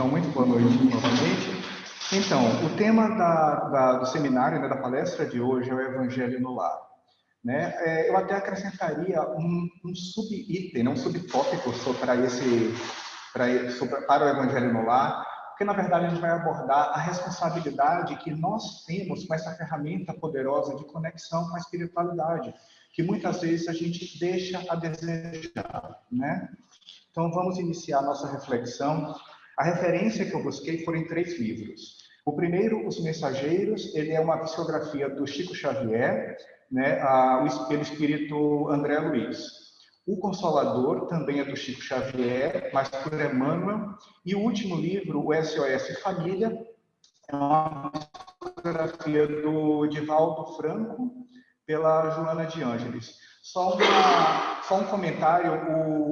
Então, muito boa noite novamente. Então, o tema do seminário, né, da palestra de hoje é o Evangelho no Lar. Né? Eu até acrescentaria um sub-item, um subtópico para o Evangelho no Lar, porque, na verdade, a gente vai abordar a responsabilidade que nós temos com essa ferramenta poderosa de conexão com a espiritualidade, que muitas vezes a gente deixa a desejar, né? Então, vamos iniciar a nossa reflexão. A referência que eu busquei foram em 3 livros. O primeiro, Os Mensageiros, ele é uma psicografia do Chico Xavier, né, pelo espírito André Luiz. O Consolador, também é do Chico Xavier, mas por Emmanuel. E o último livro, o SOS Família, é uma psicografia do Divaldo Franco, pela Joana de Ângeles. Só um comentário,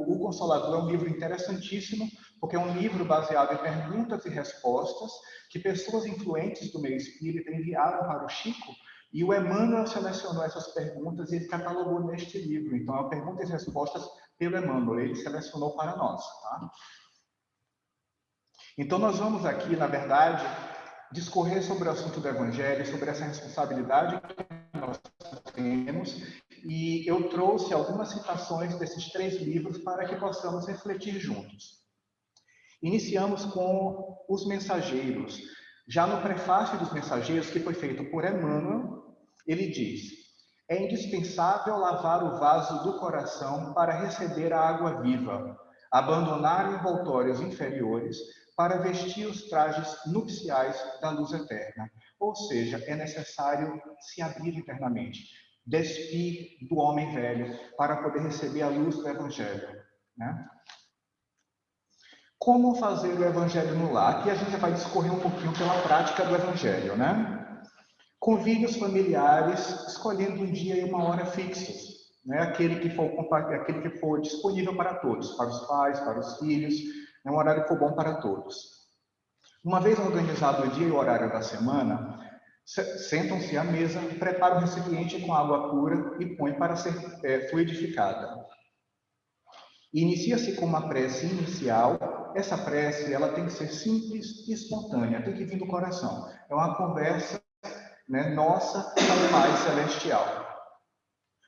o Consolador é um livro interessantíssimo, porque é um livro baseado em perguntas e respostas que pessoas influentes do meio espírita enviaram para o Chico, e o Emmanuel selecionou essas perguntas e ele catalogou neste livro. Então, é perguntas e respostas pelo Emmanuel, ele selecionou para nós. Tá? Então, nós vamos aqui, na verdade, discorrer sobre o assunto do Evangelho, sobre essa responsabilidade que nós temos, e eu trouxe algumas citações desses 3 livros para que possamos refletir juntos. Iniciamos com Os Mensageiros. Já no prefácio dos Mensageiros, que foi feito por Emmanuel, ele diz: é indispensável lavar o vaso do coração para receber a água viva, abandonar envoltórios inferiores para vestir os trajes nupciais da luz eterna. Ou seja, é necessário se abrir internamente, despir do homem velho para poder receber a luz do Evangelho, né? Como fazer o Evangelho no lar? Aqui a gente vai discorrer um pouquinho pela prática do Evangelho, né? Convide os familiares, escolhendo um dia e uma hora fixos, né? Aquele que for disponível para todos, para os pais, para os filhos, é um horário que for bom para todos. Uma vez organizado o dia e o horário da semana, sentam-se à mesa, preparam o recipiente com água pura e põem para ser fluidificada. Inicia-se com uma prece inicial. Essa prece ela tem que ser simples e espontânea, tem que vir do coração. É uma conversa, né, nossa com o Pai Celestial.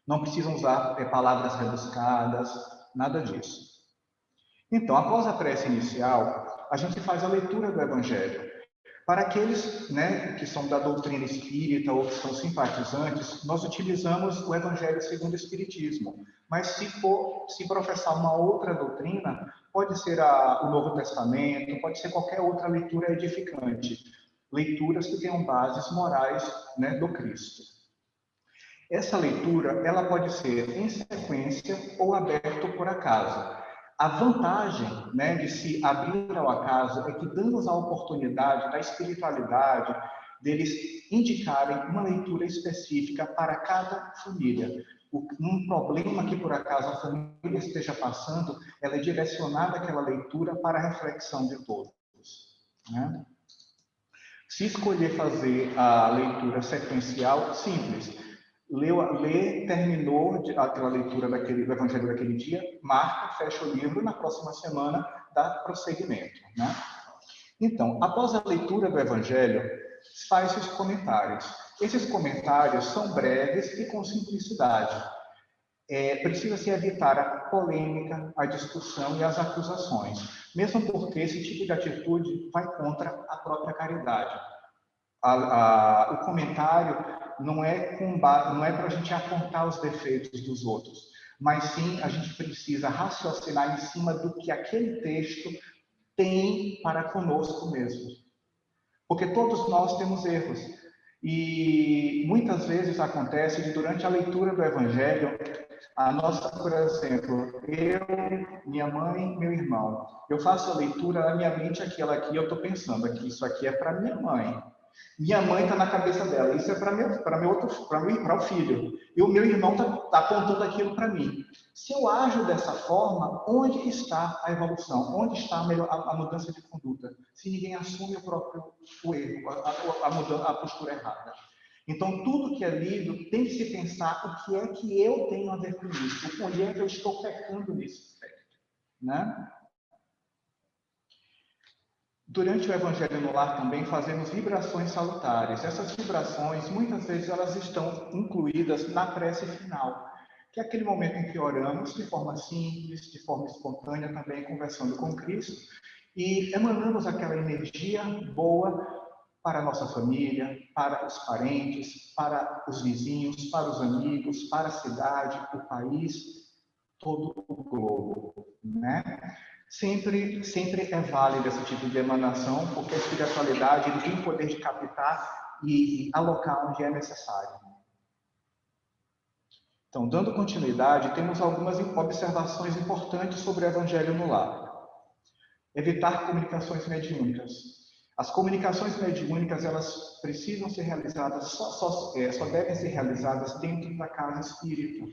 Não precisam usar palavras rebuscadas, nada disso. Então, após a prece inicial, a gente faz a leitura do Evangelho. Para aqueles, né, que são da doutrina espírita ou que são simpatizantes, nós utilizamos o Evangelho segundo o Espiritismo. Mas se professar uma outra doutrina, pode ser o Novo Testamento, pode ser qualquer outra leitura edificante. Leituras que tenham bases morais, né, do Cristo. Essa leitura, ela pode ser em sequência ou aberta por acaso. A vantagem, né, de se abrir ao acaso é que damos a oportunidade da espiritualidade deles indicarem uma leitura específica para cada família. Um problema que, por acaso, a família esteja passando, ela é direcionada àquela leitura para a reflexão de todos, né? Se escolher fazer a leitura sequencial, simples. Terminou aquela leitura do Evangelho daquele dia, marca, fecha o livro, na próxima semana dá prosseguimento, né? Então, após a leitura do Evangelho, faz os comentários. Esses comentários são breves e com simplicidade. Precisa-se evitar a polêmica, a discussão e as acusações, mesmo porque esse tipo de atitude vai contra a própria caridade. O comentário não é para a gente apontar os defeitos dos outros, mas sim a gente precisa raciocinar em cima do que aquele texto tem para conosco mesmo. Porque todos nós temos erros. E muitas vezes acontece que durante a leitura do Evangelho, por exemplo, eu, minha mãe, meu irmão, eu faço a leitura na minha mente, aquela aqui, eu estou pensando aqui, isso aqui é para minha mãe. Minha mãe está na cabeça dela, isso é para o filho. E o meu irmão está apontando aquilo para mim. Se eu ajo dessa forma, onde está a evolução? Onde está a mudança de conduta? Se ninguém assume o erro, a postura errada. Então, tudo que é lido tem que se pensar o que é que eu tenho a ver com isso, onde é que eu estou pecando nesse aspecto, né? Durante o Evangelho no Lar também fazemos vibrações salutares. Essas vibrações, muitas vezes, elas estão incluídas na prece final, que é aquele momento em que oramos de forma simples, de forma espontânea, também conversando com Cristo, e emanamos aquela energia boa para a nossa família, para os parentes, para os vizinhos, para os amigos, para a cidade, o país, todo o globo, né? Sempre é válido esse tipo de emanação, porque a espiritualidade ele tem o poder de captar e alocar onde é necessário. Então, dando continuidade, temos algumas observações importantes sobre o Evangelho no Lar. Evitar comunicações mediúnicas. As comunicações mediúnicas, elas precisam ser realizadas, só devem ser realizadas dentro da casa espírita.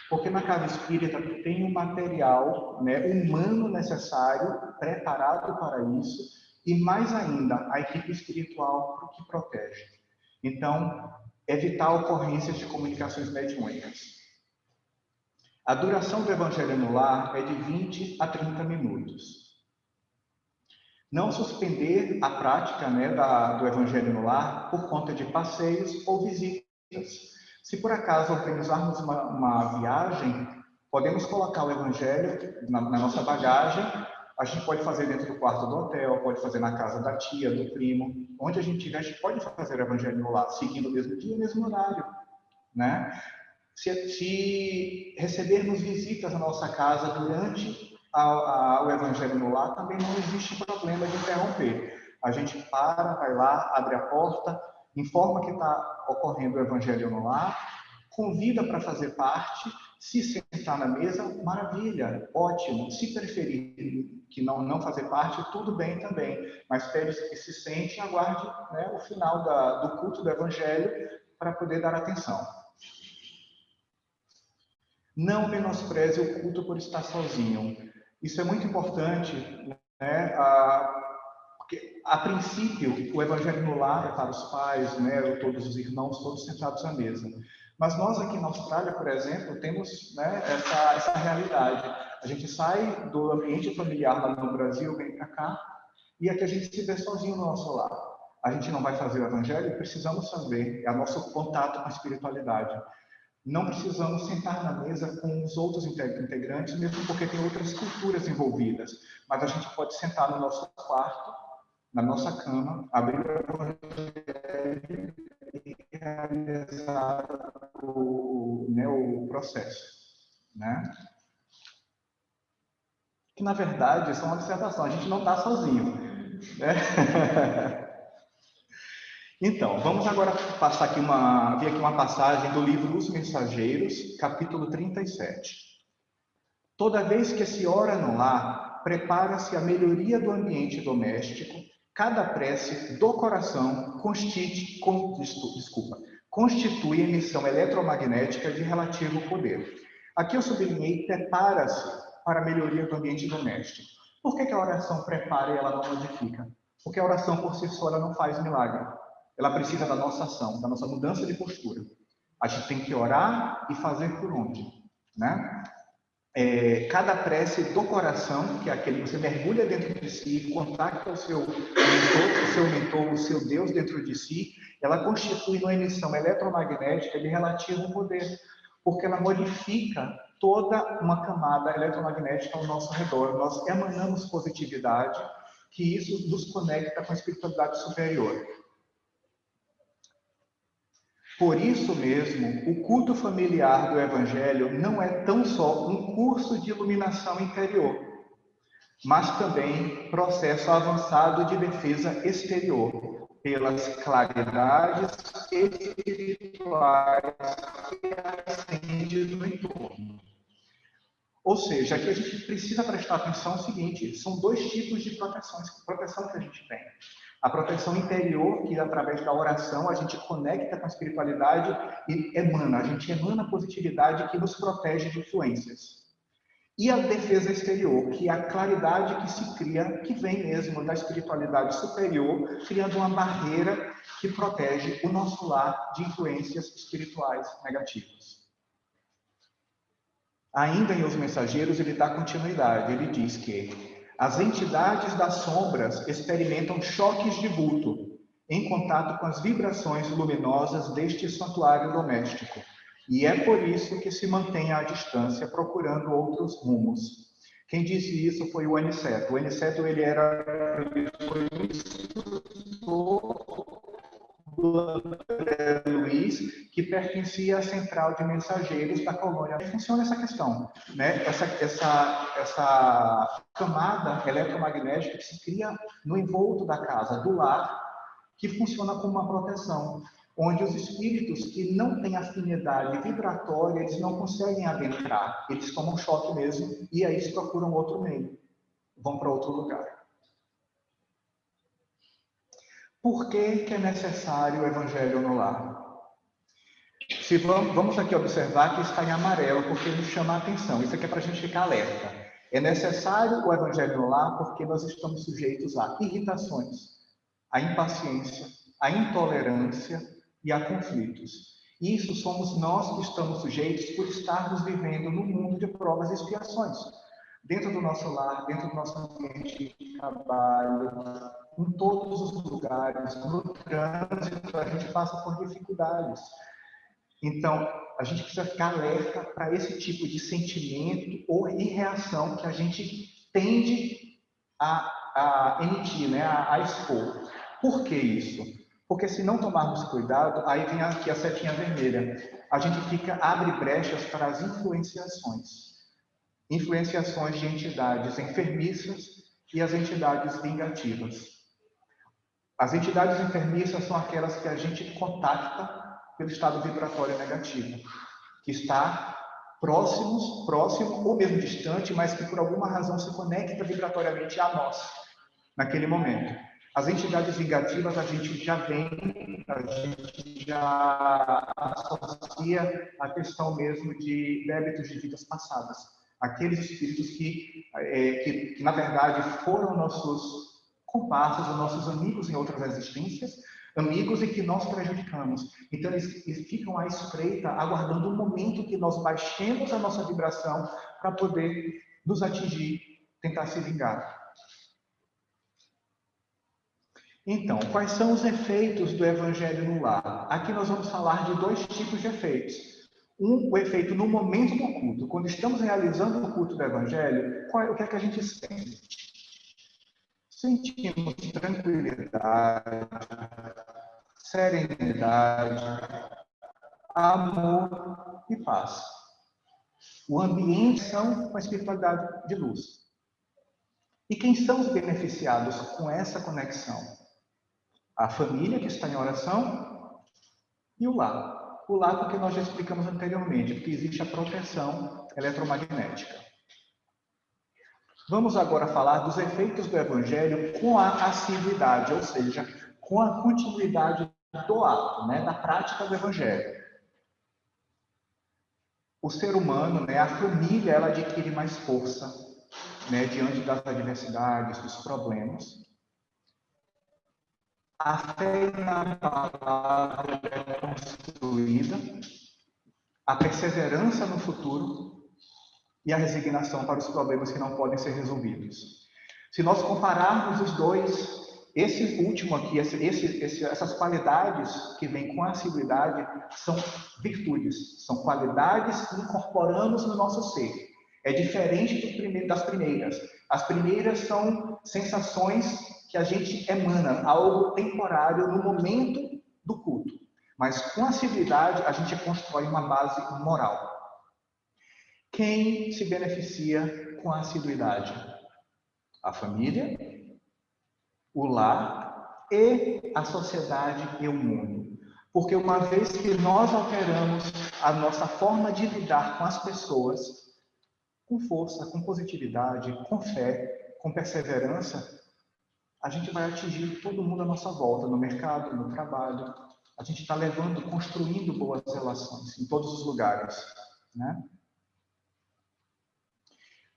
Porque na casa espírita tem o material, né, humano necessário, preparado para isso, e mais ainda, a equipe espiritual que protege. Então, evitar ocorrências de comunicações mediúnicas. A duração do Evangelho no Lar é de 20 a 30 minutos. Não suspender a prática, né, do Evangelho no Lar por conta de passeios ou visitas. Se por acaso organizarmos uma viagem, podemos colocar o Evangelho na nossa bagagem. A gente pode fazer dentro do quarto do hotel, pode fazer na casa da tia, do primo. Onde a gente estiver, a gente pode fazer o Evangelho no Lar, seguindo o mesmo dia, o mesmo horário, né? Se recebermos visitas na nossa casa durante o Evangelho no Lar, também não existe problema de interromper. A gente vai lá, abre a porta, informa que está ocorrendo o Evangelho no Lar, convida para fazer parte, se sentar na mesa, maravilha, ótimo. Se preferir que não fazer parte, tudo bem também. Mas pede que se sente e aguarde, né, o final do culto do Evangelho para poder dar atenção. Não menospreze o culto por estar sozinho. Isso é muito importante, né? Porque, a princípio, o Evangelho no Lar é para os pais, né? Todos os irmãos, todos sentados à mesa. Mas nós aqui na Austrália, por exemplo, temos, né, essa realidade. A gente sai do ambiente familiar lá no Brasil, vem para cá, e aqui a gente se vê sozinho no nosso lar. A gente não vai fazer o Evangelho, precisamos fazer, é o nosso contato com a espiritualidade. Não precisamos sentar na mesa com os outros integrantes, mesmo porque tem outras culturas envolvidas. Mas a gente pode sentar no nosso quarto, na nossa cama, abrir o Evangelho e realizar o processo, né? Que, na verdade, isso é uma observação. A gente não está sozinho, né? Então, vamos agora passar aqui ver aqui uma passagem do livro Os Mensageiros, capítulo 37. Toda vez que se ora no lar, prepara-se a melhoria do ambiente doméstico, cada prece do coração constitui emissão eletromagnética de relativo poder. Aqui eu sublinhei, prepara-se para a melhoria do ambiente doméstico. Por que a oração prepara e ela não modifica? Porque a oração por si só ela não faz milagre. Ela precisa da nossa ação, da nossa mudança de postura. A gente tem que orar e fazer por onde, né? Cada prece do coração, que é aquele que você mergulha dentro de si, contacta o seu mentor, o seu Deus dentro de si, ela constitui uma emissão eletromagnética de relativo poder, porque ela modifica toda uma camada eletromagnética ao nosso redor. Nós emanamos positividade, que isso nos conecta com a espiritualidade superior. Por isso mesmo, o culto familiar do Evangelho não é tão só um curso de iluminação interior, mas também processo avançado de defesa exterior, pelas claridades espirituais que acendem no entorno. Ou seja, aqui a gente precisa prestar atenção no seguinte, são dois tipos de proteção que a gente tem. A proteção interior, que através da oração a gente conecta com a espiritualidade e a gente emana positividade que nos protege de influências. E a defesa exterior, que é a claridade que se cria, que vem mesmo da espiritualidade superior, criando uma barreira que protege o nosso lar de influências espirituais negativas. Ainda em Os Mensageiros, ele dá continuidade, ele diz que As entidades das sombras experimentam choques de vulto em contato com as vibrações luminosas deste santuário doméstico. E é por isso que se mantém à distância, procurando outros rumos. Quem disse isso foi o Aniceto. O Aniceto, ele foi um instrutor do André Luiz, que pertencia à central de mensageiros da colônia. Como funciona essa questão, né? Essa camada eletromagnética que se cria no envolto da casa, do lar, que funciona como uma proteção, onde os espíritos que não têm afinidade vibratória, eles não conseguem adentrar, eles tomam choque mesmo, e aí eles procuram outro meio, vão para outro lugar. Por que é necessário o Evangelho no lar? Se vamos aqui observar que está em amarelo, porque nos chama a atenção. Isso aqui é para a gente ficar alerta. É necessário o Evangelho no lar porque nós estamos sujeitos a irritações, a impaciência, a intolerância e a conflitos. Isso somos nós que estamos sujeitos por estarmos vivendo no mundo de provas e expiações. Dentro do nosso lar, dentro do nosso ambiente de trabalho, em todos os lugares, no trânsito, a gente passa por dificuldades. Então, a gente precisa ficar alerta para esse tipo de sentimento ou reação que a gente tende a emitir, né? a expor. Por que isso? Porque se não tomarmos cuidado, aí vem aqui a setinha vermelha. A gente abre brechas para as influenciações. Influenciações de entidades enfermiças e as entidades vingativas. As entidades enfermiças são aquelas que a gente contacta pelo estado vibratório negativo, que está próximo ou mesmo distante, mas que por alguma razão se conecta vibratoriamente a nós, naquele momento. As entidades vingativas a gente já associa a questão mesmo de débitos de vidas passadas. Aqueles espíritos que na verdade foram nossos comparsas ou nossos amigos em outras existências, amigos e que nós prejudicamos. Então, eles ficam à espreita, aguardando o momento que nós baixemos a nossa vibração para poder nos atingir, tentar se vingar. Então, quais são os efeitos do Evangelho no lar? Aqui nós vamos falar de dois tipos de efeitos. O efeito no momento do culto. Quando estamos realizando o culto do Evangelho, o que é que a gente sente? Sentimos tranquilidade, serenidade, amor e paz. O ambiente são uma espiritualidade de luz. E quem são os beneficiados com essa conexão? A família que está em oração e o lar. O lar, porque nós já explicamos anteriormente, porque existe a proteção eletromagnética. Vamos agora falar dos efeitos do Evangelho com a assiduidade, ou seja, com a continuidade do ato, né, da prática do Evangelho. O ser humano, né, a família, ela adquire mais força, né, diante das adversidades, dos problemas. A fé na palavra é construída, a perseverança no futuro e a resignação para os problemas que não podem ser resolvidos. Se nós compararmos os dois, esse último aqui, essas qualidades que vêm com a assiduidade são virtudes, são qualidades que incorporamos no nosso ser. É diferente das primeiras. As primeiras são sensações que a gente emana, algo temporário no momento do culto. Mas com assiduidade a gente constrói uma base moral. Quem se beneficia com a assiduidade? A família, o lar e a sociedade e o mundo. Porque uma vez que nós alteramos a nossa forma de lidar com as pessoas, com força, com positividade, com fé, com perseverança, a gente vai atingir todo mundo à nossa volta, no mercado, no trabalho. A gente está construindo boas relações em todos os lugares, né?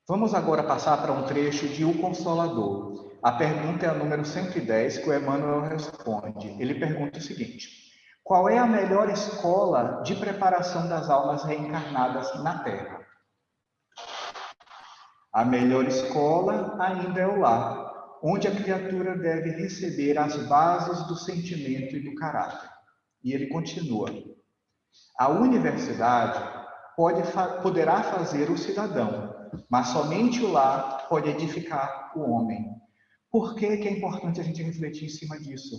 Vamos agora passar para um trecho de O Consolador. A pergunta é a número 110, que o Emmanuel responde. Ele pergunta o seguinte: qual é a melhor escola de preparação das almas reencarnadas na Terra? A melhor escola ainda é o lar, onde a criatura deve receber as bases do sentimento e do caráter. E ele continua: a universidade poderá fazer o cidadão, mas somente o lar pode edificar o homem. Por que que é importante a gente refletir em cima disso?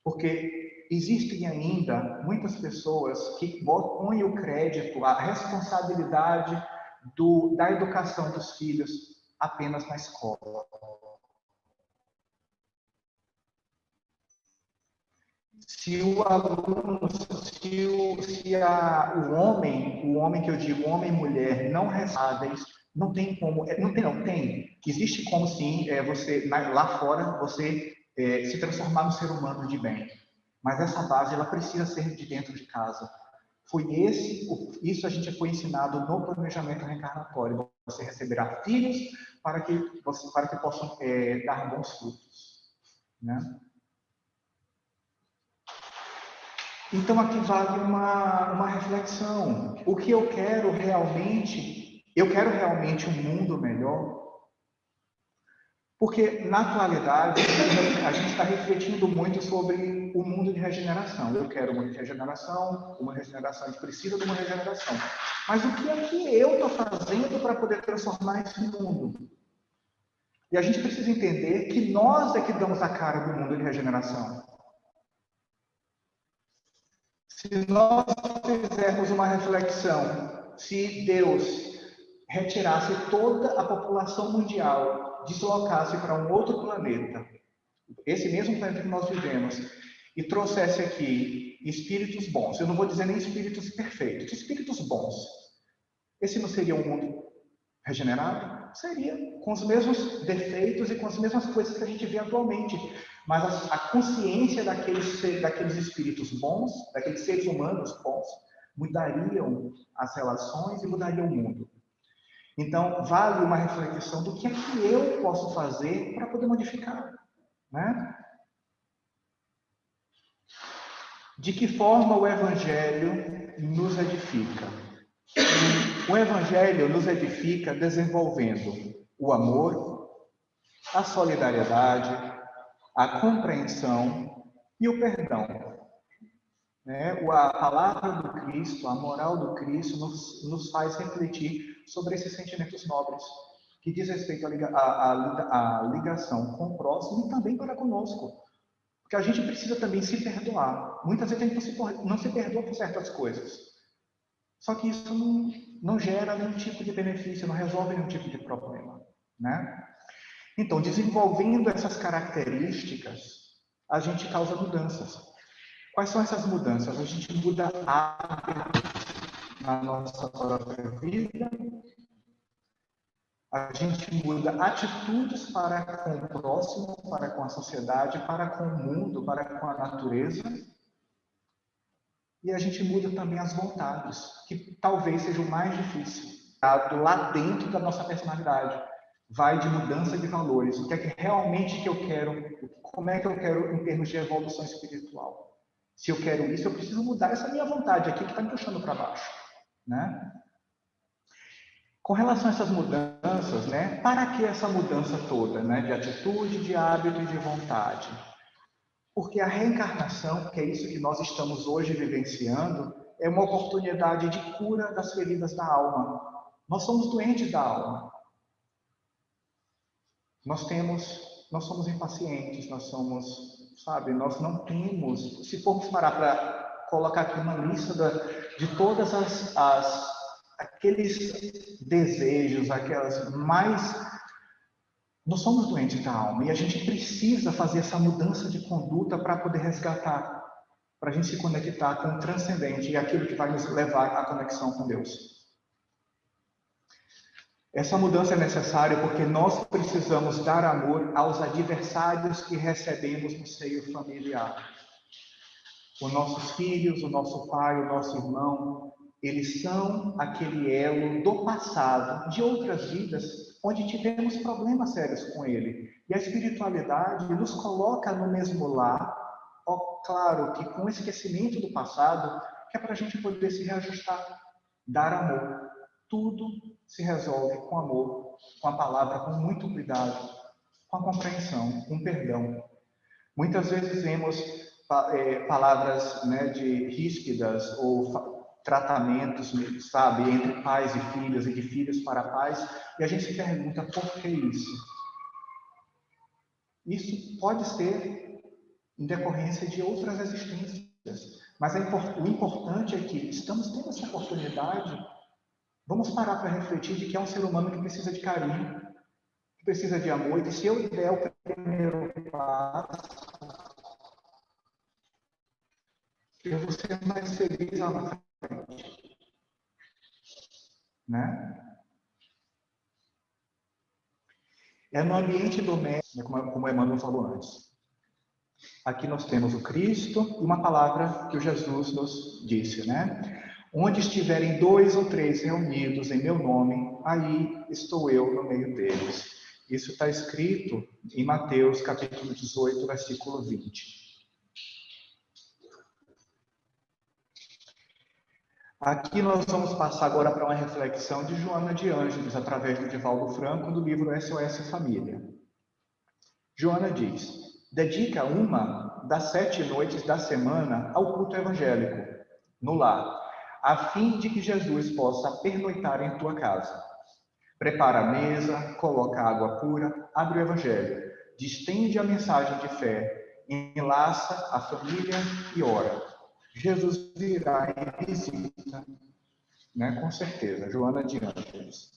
Porque existem ainda muitas pessoas que põem o crédito, a responsabilidade da educação dos filhos apenas na escola. Se o aluno, o homem que eu digo, homem e mulher, não responsáveis, não tem como, não tem. Existe como sim, você lá fora você se transformar no ser humano de bem. Mas essa base ela precisa ser de dentro de casa. Isso a gente foi ensinado no planejamento reencarnatório. Você receberá filhos para que possam dar bons frutos, né? Então, aqui vale uma reflexão. O que eu quero realmente? Eu quero realmente um mundo melhor? Porque, na atualidade, a gente está refletindo muito sobre o mundo de regeneração. Eu quero uma regeneração, a gente precisa de uma regeneração. Mas o que é que eu estou fazendo para poder transformar esse mundo? E a gente precisa entender que nós é que damos a cara do mundo de regeneração. Se nós fizermos uma reflexão, se Deus retirasse toda a população mundial, deslocasse para um outro planeta, esse mesmo planeta que nós vivemos, e trouxesse aqui espíritos bons, eu não vou dizer nem espíritos perfeitos, espíritos bons, esse não seria um mundo regenerado? Seria, com os mesmos defeitos e com as mesmas coisas que a gente vê atualmente. Mas a consciência daqueles espíritos bons, daqueles seres humanos bons, mudariam as relações e mudariam o mundo. Então, vale uma reflexão do que é que eu posso fazer para poder modificar, né? De que forma o Evangelho nos edifica? O Evangelho nos edifica desenvolvendo o amor, a solidariedade, a compreensão e o perdão. A palavra do Cristo, a moral do Cristo nos faz refletir sobre esses sentimentos nobres, que diz respeito à ligação com o próximo e também para conosco. Porque a gente precisa também se perdoar. Muitas vezes a gente não se perdoa por certas coisas. Só que isso não gera nenhum tipo de benefício, não resolve nenhum tipo de problema, né? Então, desenvolvendo essas características, a gente causa mudanças. Quais são essas mudanças? A gente muda hábitos na nossa própria vida, a gente muda atitudes para com o próximo, para com a sociedade, para com o mundo, para com a natureza. E a gente muda também as vontades, que talvez seja o mais difícil, lá dentro da nossa personalidade. Vai de mudança de valores. O que é que realmente que eu quero? Como é que eu quero em termos de evolução espiritual? Se eu quero isso, eu preciso mudar essa minha vontade aqui que está me puxando para baixo, né? Com relação a essas mudanças, né? Para que essa mudança toda, né? De atitude, de hábito e de vontade? Porque a reencarnação, que é isso que nós estamos hoje vivenciando, é uma oportunidade de cura das feridas da alma. Nós somos doentes da alma. Nós somos impacientes, nós nós não temos, se formos parar para colocar aqui uma lista de todas aqueles desejos, aquelas mais... Nós somos doentes da alma e a gente precisa fazer essa mudança de conduta para poder resgatar, para a gente se conectar com o transcendente e aquilo que vai nos levar à conexão com Deus. Essa mudança é necessária porque nós precisamos dar amor aos adversários que recebemos no seio familiar. Os nossos filhos, o nosso pai, o nosso irmão, eles são aquele elo do passado, de outras vidas, onde tivemos problemas sérios com ele. E a espiritualidade nos coloca no mesmo lar, claro que com esquecimento do passado, que é para a gente poder se reajustar, dar amor. Tudo se resolve com amor. com a palavra com muito cuidado, com a compreensão, com perdão. Muitas vezes vemos palavras, né, de ríspidas ou tratamentos, sabe, entre pais e filhos e de filhos para pais, e a gente se pergunta por que isso? Isso pode ser em decorrência de outras existências, mas o importante é que estamos tendo essa oportunidade, vamos parar para refletir de que é um ser humano que precisa de carinho, que precisa de amor, e que se eu der o primeiro passo, eu vou ser mais feliz lá na frente. Né? É no ambiente doméstico, como o Emmanuel falou antes. Aqui nós temos o Cristo e uma palavra que o Jesus nos disse, né? Onde estiverem 2 ou 3 reunidos em meu nome, aí estou eu no meio deles. Isso está escrito em Mateus, capítulo 18, versículo 20. Aqui nós vamos passar agora para uma reflexão de Joana de Ângeles, através do Divaldo Franco, do livro SOS Família. Joana diz: dedica uma das 7 noites da semana ao culto evangélico, no lar, a fim de que Jesus possa pernoitar em tua casa. Prepara a mesa, coloca água pura, abre o evangelho, distende a mensagem de fé, enlaça a família e ora. Jesus virá e visita, né? Com certeza, Joana de Ângeles.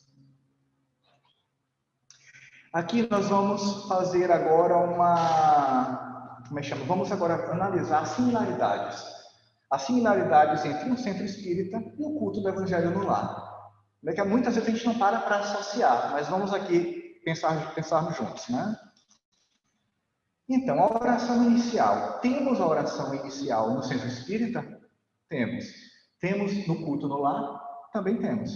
Aqui nós vamos fazer agora como é que chama? Vamos agora analisar similaridades. As similaridades entre um centro espírita e o culto do evangelho no lar. É que muitas vezes a gente não para associar, mas vamos aqui pensarmos juntos, né? Então, a oração inicial. Temos a oração inicial no centro espírita? Temos. Temos no culto no lar? Também temos.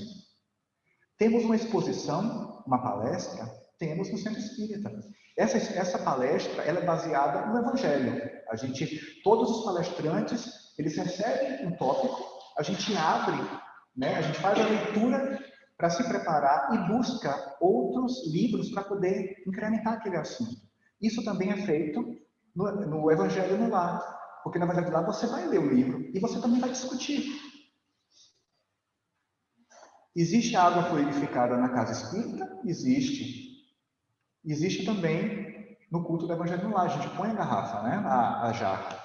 Temos uma exposição, uma palestra? Temos no centro espírita. Essa palestra, ela é baseada no Evangelho. Todos os palestrantes, eles recebem um tópico, a gente abre, né? A gente faz a leitura para se preparar e busca outros livros para poder incrementar aquele assunto. Isso também é feito no Evangelho no lar, porque no Evangelho no lar você vai ler o livro e você também vai discutir. Existe água purificada na casa espírita? Existe. Existe também no culto do Evangelho no lar. A gente põe a garrafa, né? A jarra.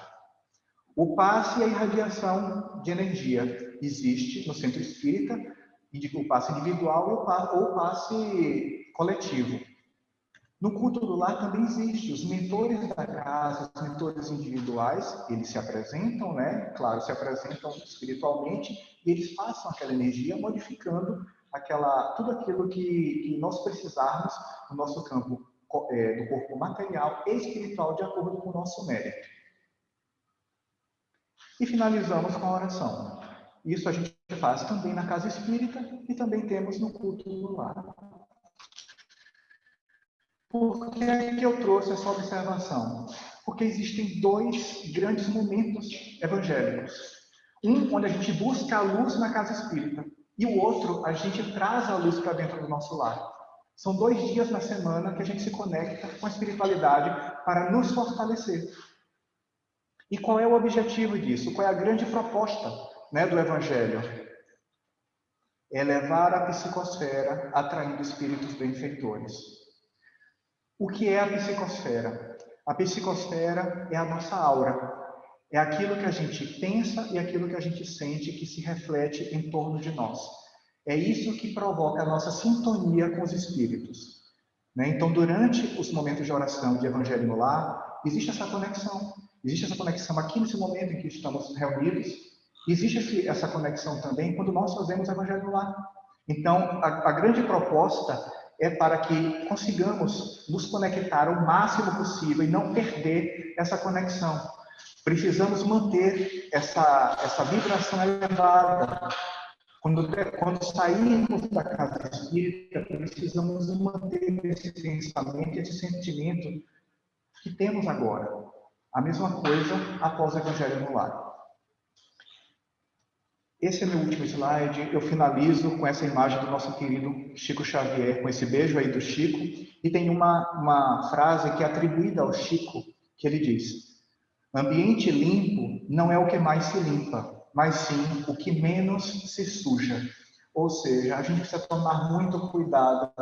O passe e a irradiação de energia existe no centro espírita, o passe individual ou o passe coletivo. No culto do lar também existe. Os mentores da casa, os mentores individuais, eles se apresentam, né? Claro, se apresentam espiritualmente e eles passam aquela energia modificando tudo aquilo que nós precisarmos no nosso campo do corpo material e espiritual de acordo com o nosso mérito. E finalizamos com a oração. Isso a gente faz também na casa espírita e também temos no culto do lar. Por que é que eu trouxe essa observação? Porque existem 2 grandes momentos evangélicos. Um, onde a gente busca a luz na casa espírita. E o outro, a gente traz a luz para dentro do nosso lar. São 2 dias na semana que a gente se conecta com a espiritualidade para nos fortalecer. E qual é o objetivo disso? Qual é a grande proposta, né, do Evangelho? É levar a psicosfera atraindo espíritos benfeitores. O que é a psicosfera? A psicosfera é a nossa aura. É aquilo que a gente pensa e aquilo que a gente sente que se reflete em torno de nós. É isso que provoca a nossa sintonia com os espíritos. Né? Então, durante os momentos de oração de Evangelho no Lar, existe essa conexão. Existe essa conexão aqui nesse momento em que estamos reunidos. Existe essa conexão também quando nós fazemos Evangelho no Lar. Então, a grande proposta é para que consigamos nos conectar o máximo possível e não perder essa conexão. Precisamos manter essa vibração elevada. Quando sairmos da casa espírita, precisamos manter esse pensamento, esse sentimento que temos agora. A mesma coisa após o Evangelho no Lar. Esse é meu último slide. Eu finalizo com essa imagem do nosso querido Chico Xavier, com esse beijo aí do Chico. E tem uma frase que é atribuída ao Chico, que ele diz: ambiente limpo não é o que mais se limpa, mas sim o que menos se suja. Ou seja, a gente precisa tomar muito cuidado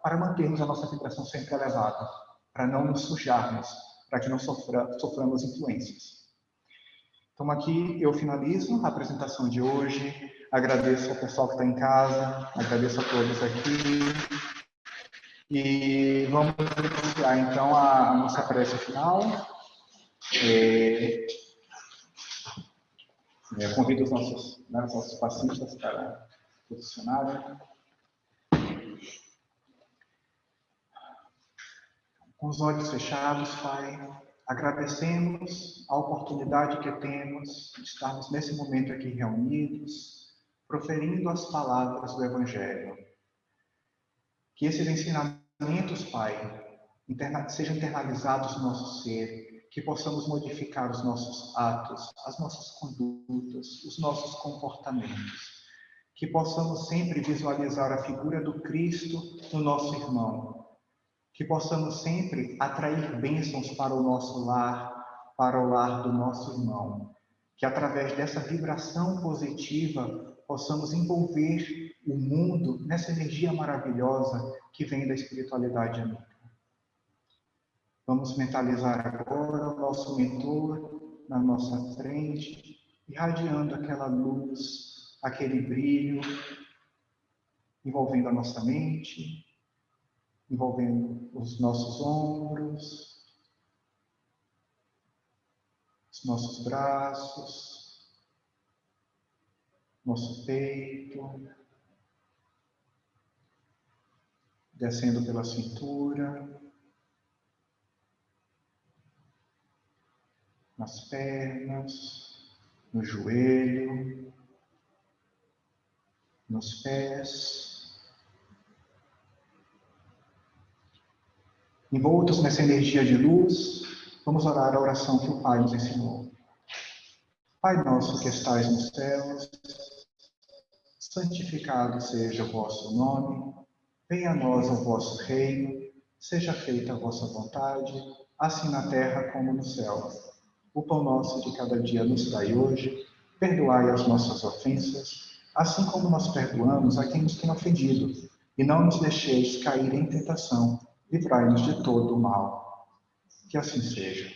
para mantermos a nossa vibração sempre elevada, para não nos sujarmos, para que não soframos influências. Então, aqui eu finalizo a apresentação de hoje. Agradeço ao pessoal que está em casa, agradeço a todos aqui. E vamos iniciar, então, a nossa prece final. Eu convido os nossos passistas para posicionarem. Com os olhos fechados, Pai, agradecemos a oportunidade que temos de estarmos nesse momento aqui reunidos, proferindo as palavras do Evangelho. Que esses ensinamentos, Pai, sejam internalizados no nosso ser, que possamos modificar os nossos atos, as nossas condutas, os nossos comportamentos, que possamos sempre visualizar a figura do Cristo no nosso irmão, que possamos sempre atrair bênçãos para o nosso lar, para o lar do nosso irmão, que através dessa vibração positiva possamos envolver o mundo nessa energia maravilhosa que vem da espiritualidade amiga. Vamos mentalizar agora o nosso mentor na nossa frente, irradiando aquela luz, aquele brilho, envolvendo a nossa mente, envolvendo os nossos ombros, os nossos braços, nosso peito, descendo pela cintura, nas pernas, no joelho, nos pés. Envoltos nessa energia de luz, vamos orar a oração que o Pai nos ensinou. Pai nosso que estais nos céus, santificado seja o vosso nome, venha a nós o vosso reino, seja feita a vossa vontade, assim na terra como no céu. O pão nosso de cada dia nos dai hoje, perdoai as nossas ofensas, assim como nós perdoamos a quem nos tem ofendido, e não nos deixeis cair em tentação, livrai-nos de todo o mal. Que assim seja.